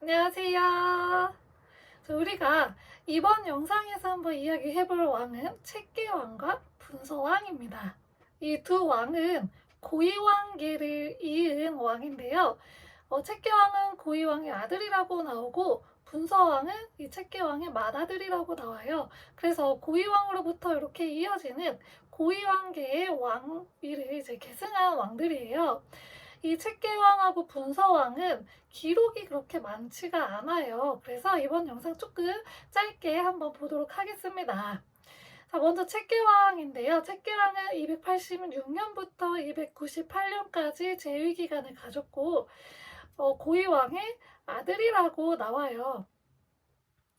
안녕하세요. 우리가 이번 영상에서 한번 이야기해볼 왕은 채깨왕과 분서왕입니다. 이 두 왕은 고이왕계를 이은 왕인데요. 채깨왕은 고이왕의 아들이라고 나오고 분서왕은 이 채깨왕의 맏아들이라고 나와요. 그래서 고이왕으로부터 이렇게 이어지는 고이왕계의 왕위를 이제 계승한 왕들이에요. 이 채깨왕하고 분서왕은 기록이 그렇게 많지가 않아요. 그래서 이번 영상 조금 짧게 한번 보도록 하겠습니다. 자, 먼저 채깨왕인데요. 채깨왕은 286년부터 298년까지 재위 기간을 가졌고 고이왕의 아들이라고 나와요.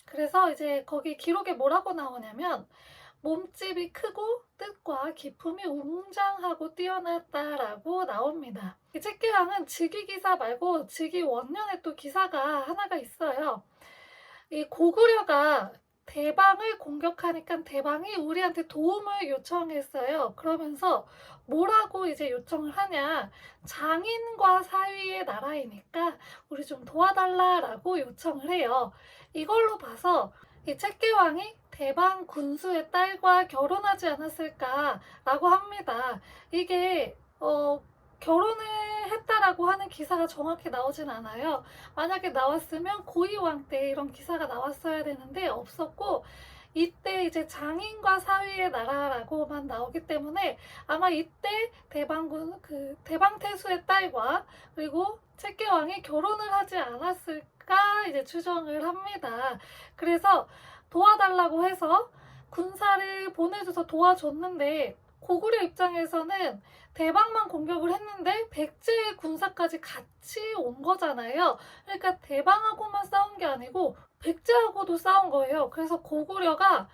그래서 이제 거기 기록에 뭐라고 나오냐면 몸집이 크고 뜻과 기품이 웅장하고 뛰어났다라고 나옵니다. 이 채깨왕은 즉위기사 말고 즉위 원년에 또 기사가 하나가 있어요. 이 고구려가 대방을 공격하니까 대방이 우리한테 도움을 요청했어요. 그러면서 뭐라고 이제 요청을 하냐, 장인과 사위의 나라이니까 우리 좀 도와달라라고 요청을 해요. 이걸로 봐서 이 채깨왕이 대방 군수의 딸과 결혼하지 않았을까라고 합니다. 이게 결혼을 했다라고 하는 기사가 정확히 나오진 않아요. 만약에 나왔으면 고이왕 때 이런 기사가 나왔어야 되는데 없었고, 이때 이제 장인과 사위의 나라라고만 나오기 때문에 아마 이때 대방태수의 딸과 그리고 채깨왕이 결혼을 하지 않았을까 이제 추정을 합니다. 그래서 도와달라고 해서 군사를 보내줘서 도와줬는데 고구려 입장에서는 대방만 공격을 했는데 백제의 군사까지 같이 온 거잖아요. 그러니까 대방하고만 싸운 게 아니고 백제하고도 싸운 거예요. 그래서 고구려가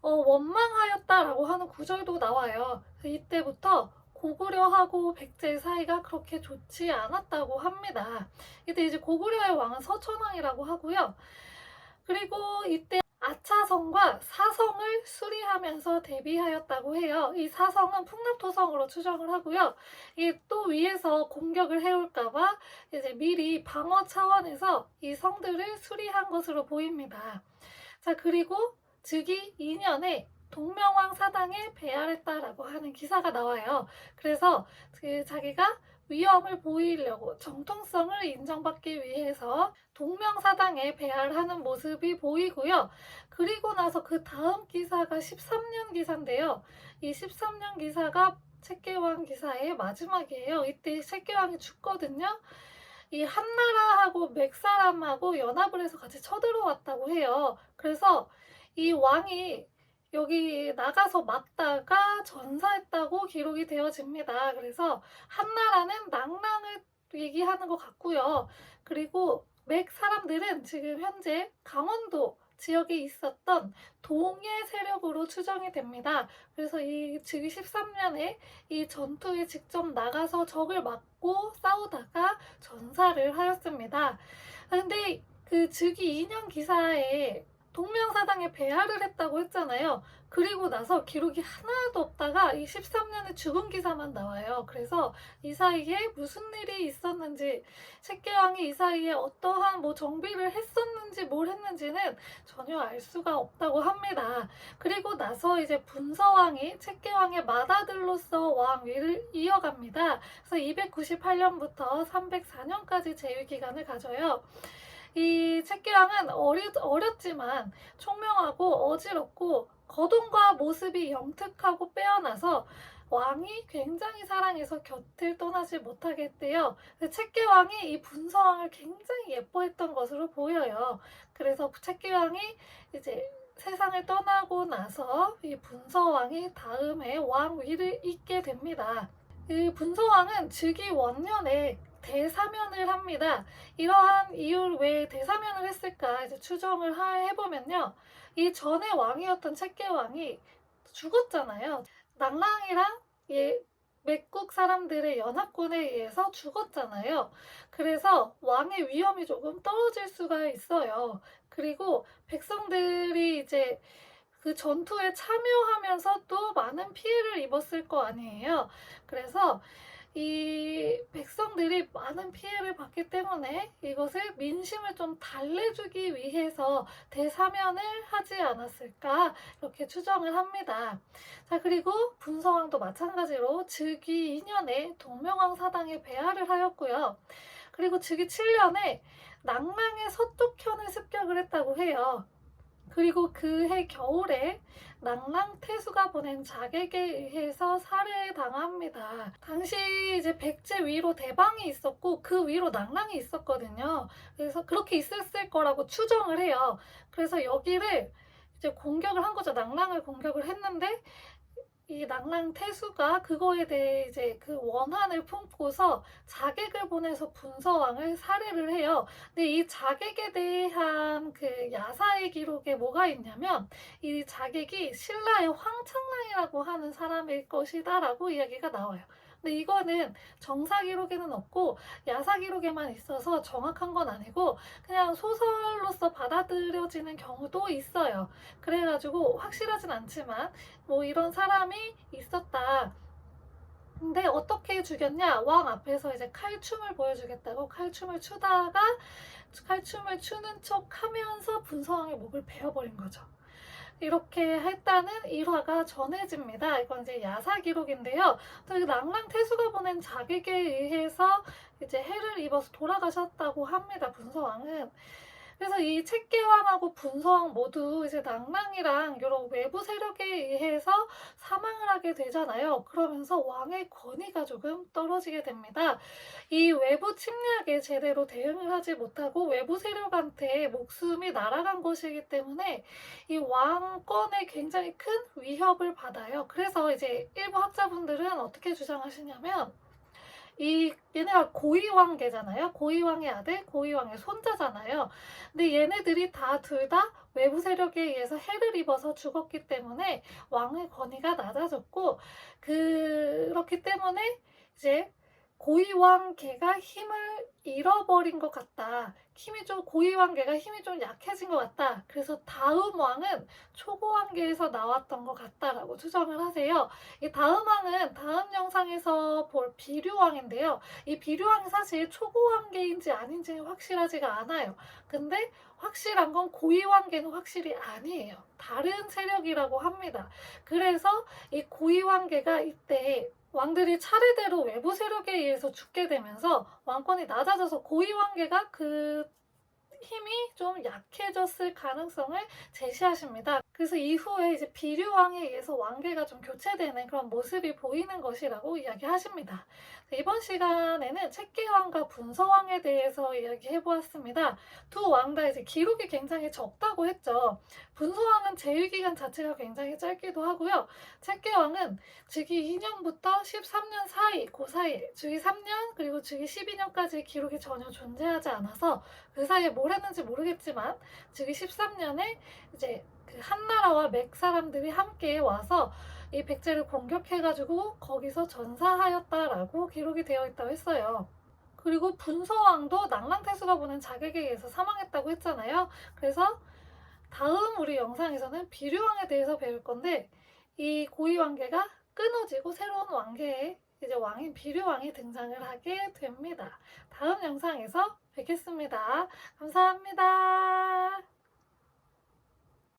원망하였다라고 하는 구절도 나와요. 이때부터 고구려하고 백제의 사이가 그렇게 좋지 않았다고 합니다. 이때 이제 고구려의 왕은 서천왕이라고 하고요. 그리고 이때 아차성과 사성을 수리하면서 대비하였다고 해요. 이 사성은 풍납토성으로 추정을 하고요. 이게 또 위에서 공격을 해올까봐 이제 미리 방어 차원에서 이 성들을 수리한 것으로 보입니다. 자, 그리고 즉위 2년에 동명왕 사당에 배할했다라고 하는 기사가 나와요. 그래서 자기가 위엄을 보이려고 정통성을 인정받기 위해서 동명사당에 배할하는 모습이 보이고요. 그리고 나서 그 다음 기사가 13년 기사인데요. 이 13년 기사가 채깨왕 기사의 마지막이에요. 이때 채깨왕이 죽거든요. 이 한나라하고 맥사람하고 연합을 해서 같이 쳐들어왔다고 해요. 그래서 이 왕이 여기 나가서 맞다가 전사했다고 기록이 되어집니다. 그래서 한나라는 낭랑을 얘기하는 것 같고요. 그리고 맥 사람들은 지금 현재 강원도 지역에 있었던 동해 세력으로 추정이 됩니다. 그래서 이 즉위 13년에 이 전투에 직접 나가서 적을 맞고 싸우다가 전사를 하였습니다. 근데 그 즉위 2년 기사에 동명사당에 배할을 했다고 했잖아요. 그리고 나서 기록이 하나도 없다가 이 13년에 죽은 기사만 나와요. 그래서 이 사이에 무슨 일이 있었는지, 채깨왕이 이 사이에 어떠한 뭐 정비를 했었는지 뭘 했는지는 전혀 알 수가 없다고 합니다. 그리고 나서 이제 분서왕이 채깨왕의 맏아들로서 왕위를 이어갑니다. 그래서 298년부터 304년까지 재위 기간을 가져요. 이 채깨왕은 어렸지만 총명하고 어지럽고 거동과 모습이 영특하고 빼어나서 왕이 굉장히 사랑해서 곁을 떠나지 못하게 했대요. 채깨왕이 이 분서왕을 굉장히 예뻐했던 것으로 보여요. 그래서 채깨왕이 이제 세상을 떠나고 나서 이 분서왕이 다음에 왕위를 잇게 됩니다. 이 분서왕은 즉위 원년에 대사면을 합니다. 이러한 이유를 왜 대사면을 했을까 이제 추정을 해보면요. 이 전에 왕이었던 채깨왕이 죽었잖아요. 낭랑이랑 맥국 사람들의 연합군에 의해서 죽었잖아요. 그래서 왕의 위험이 조금 떨어질 수가 있어요. 그리고 백성들이 이제 그 전투에 참여하면서 또 많은 피해를 입었을 거 아니에요. 그래서 이 백성들이 많은 피해를 봤기 때문에 이것을 민심을 좀 달래주기 위해서 대사면을 하지 않았을까 이렇게 추정을 합니다. 자, 그리고 분서왕도 마찬가지로 즉위 2년에 동명왕 사당에 배하를 하였고요. 그리고 즉위 7년에 낙랑의 서뚝현을 습격을 했다고 해요. 그리고 그해 겨울에 낙랑태수가 보낸 자객에 의해서 살해당합니다. 당시 이제 백제 위로 대방이 있었고 그 위로 낙랑이 있었거든요. 그래서 그렇게 있었을 거라고 추정을 해요. 그래서 여기를 이제 공격을 한 거죠. 낙랑을 공격을 했는데 이 낙랑태수가 그거에 대해 이제 그 원한을 품고서 자객을 보내서 분서왕을 살해를 해요. 근데 이 자객에 대한 그 야사의 기록에 뭐가 있냐면 이 자객이 신라의 황창랑이라고 하는 사람일 것이다라고 이야기가 나와요. 근데 이거는 정사 기록에는 없고 야사 기록에만 있어서 정확한 건 아니고 그냥 소설로서 받아들여지는 경우도 있어요. 그래가지고 확실하진 않지만 뭐 이런 사람이 있었다. 근데 어떻게 죽였냐? 왕 앞에서 이제 칼춤을 보여주겠다고 칼춤을 추다가 칼춤을 추는 척 하면서 분서왕의 목을 베어버린 거죠. 이렇게 했다는 일화가 전해집니다. 이건 이제 야사 기록인데요. 또 낙랑태수가 보낸 자객에 의해서 이제 해를 입어서 돌아가셨다고 합니다. 분서왕은. 그래서 이 책계왕하고 분서왕 모두 이제 낙랑이랑 여러 외부 세력에 의해서 사망을 하게 되잖아요. 그러면서 왕의 권위가 조금 떨어지게 됩니다. 이 외부 침략에 제대로 대응을 하지 못하고 외부 세력한테 목숨이 날아간 것이기 때문에 이 왕권에 굉장히 큰 위협을 받아요. 그래서 이제 일부 학자분들은 어떻게 주장하시냐면 얘네가 고위왕계잖아요. 고위왕의 아들, 고위왕의 손자잖아요. 근데 얘네들이 둘 다 외부 세력에 의해서 해를 입어서 죽었기 때문에 왕의 권위가 낮아졌고 그렇기 때문에 이제 고위왕계가 힘을 잃어버린 것 같다. 고위왕계가 힘이 좀 약해진 것 같다. 그래서 다음 왕은 초고왕계에서 나왔던 것 같다라고 추정을 하세요. 이 다음 왕은 다음 영상에서 볼 비류왕인데요. 이 비류왕이 사실 초고왕계인지 아닌지는 확실하지가 않아요. 근데 확실한 건 고위왕계는 확실히 아니에요. 다른 세력이라고 합니다. 그래서 이 고위왕계가 이때 왕들이 차례대로 외부 세력에 의해서 죽게 되면서 왕권이 낮아져서 고위왕계가 그 힘이 좀 약해졌을 가능성을 제시하십니다. 그래서 이후에 이제 비류왕에 의해서 왕계가 좀 교체되는 그런 모습이 보이는 것이라고 이야기하십니다. 이번 시간에는 책계왕과 분서왕에 대해서 이야기해 보았습니다. 두 왕 다 이제 기록이 굉장히 적다고 했죠. 분서왕은 재위기간 자체가 굉장히 짧기도 하고요. 책계왕은 즉위 2년부터 13년 사이, 그 사이에 즉위 3년 그리고 즉위 12년까지 기록이 전혀 존재하지 않아서 그 사이에 뭘 했는지 모르겠지만 즉위 13년에 이제 그 한나라와 맥 사람들이 함께 와서 이 백제를 공격해가지고 거기서 전사하였다라고 기록이 되어 있다고 했어요. 그리고 분서왕도 낙랑태수가 보낸 자객에 의해서 사망했다고 했잖아요. 그래서 다음 우리 영상에서는 비류왕에 대해서 배울 건데 이 고위왕계가 끊어지고 새로운 왕계에 이제 왕인 비류왕이 등장을 하게 됩니다. 다음 영상에서 뵙겠습니다. 감사합니다.